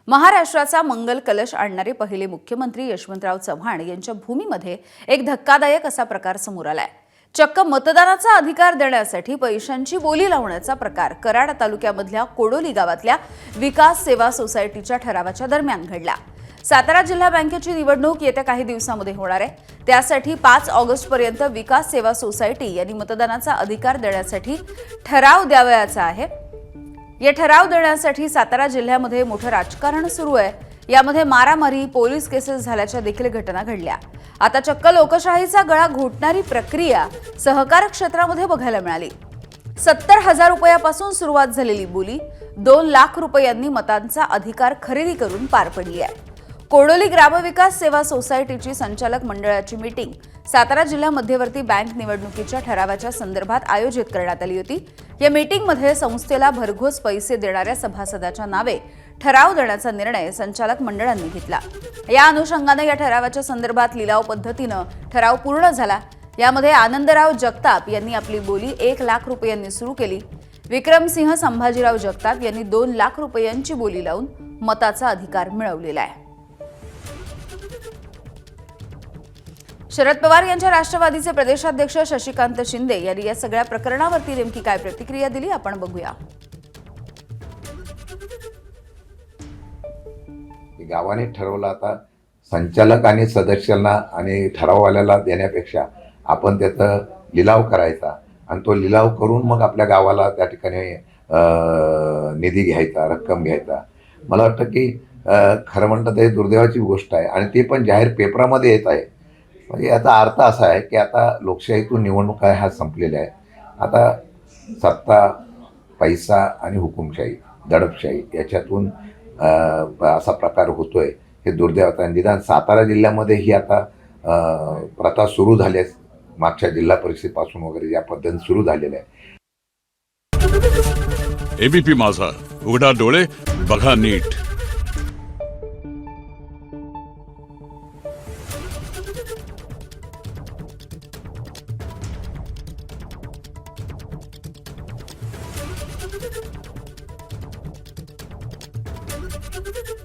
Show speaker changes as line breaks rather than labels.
महाराष्ट्राचा मंगल कलश आणणारे पहिले मुख्यमंत्री यशवंतराव चव्हाण यांच्या भूमीमध्ये एक धक्कादायक असा प्रकार समोर आलाय। चक्क मतदानाचा अधिकार देण्यासाठी पैशांची बोली लावण्याचा प्रकार कराड तालुक्यामधल्या कोडोली गावातल्या विकास सेवा सोसायटीच्या ठरावाच्या दरम्यान घडला। सातारा जिल्हा बँकेची निवडणूक येत्या काही दिवसांमध्ये होणार आहे। त्यासाठी 5 ऑगस्ट पर्यंत विकास सेवा सोसायटी यांनी मतदानाचा अधिकार देण्यासाठी ठराव द्यावयाचा आहे। या ठराव देण्यासाठी सातारा जिल्ह्यामध्ये मोठं राजकारण सुरू आहे। यामध्ये मारामारी, पोलीस केसेस झाल्याच्या देखील घटना घडल्या। आता चक्क लोकशाहीचा गळा घोटणारी प्रक्रिया सहकार क्षेत्रामध्ये बघायला मिळाली। 70,000 रुपयापासून सुरुवात झालेली बोली 2 लाख रुपयांनी मतांचा अधिकार खरेदी करून पार पडली आहे। कोडोली ग्रामविकास सेवा सोसायटीची संचालक मंडळाची मीटिंग सातारा जिल्हा मध्यवर्ती बँक निवडणुकीच्या ठरावाच्या संदर्भात आयोजित करण्यात आली होती। या मीटिंगमध्ये संस्थेला भरघोस पैसे देणाऱ्या सभासदाच्या नावे ठराव देण्याचा निर्णय संचालक मंडळांनी घेतला। या अनुषंगाने या ठरावाच्या संदर्भात लिलाव पद्धतीने ठराव पूर्ण झाला। यामध्ये आनंदराव जगताप यांनी आपली बोली 1 लाख रुपयांनी सुरू केली। विक्रमसिंह संभाजीराव जगताप यांनी 2 लाख रुपयांची बोली लावून मताचा अधिकार मिळवलेला आहे। शरद पवार यांच्या राष्ट्रवादीचे प्रदेशाध्यक्ष शशिकांत शिंदे यांनी या सगळ्या प्रकरणावरती नेमकी काय प्रतिक्रिया दिली आपण बघूया।
गावाने ठरवलं, आता संचालक आणि सदस्यांना आणि ठराववाल्याला देण्यापेक्षा आपण त्याचा लिलाव करायचा आणि तो लिलाव करून मग आपल्या गावाला त्या ठिकाणी निधी घ्यायचा, रक्कम घ्यायचा। मला वाटतं की खरं म्हणतं ते दुर्दैवाची गोष्ट आहे आणि ते पण जाहीर पेपरामध्ये येत आहे। म्हणजे याचा अर्थ असा आहे की आता लोकशाहीतून निवडणुका हा संपलेल्या आहे। आता सत्ता, पैसा आणि हुकुमशाही, दडपशाही याच्यातून असा प्रकार होतोय हे दुर्दैवाचं आहे। निदान सातारा जिल्ह्यामध्ये ही आता प्रथा सुरू झाली आहे। मागच्या जिल्हा परिषदेपासून वगैरे या पद्धतीने सुरू झालेल्या आहे।
एबीपी माझा, उघडा डोळे बघा नीट।
Thank you.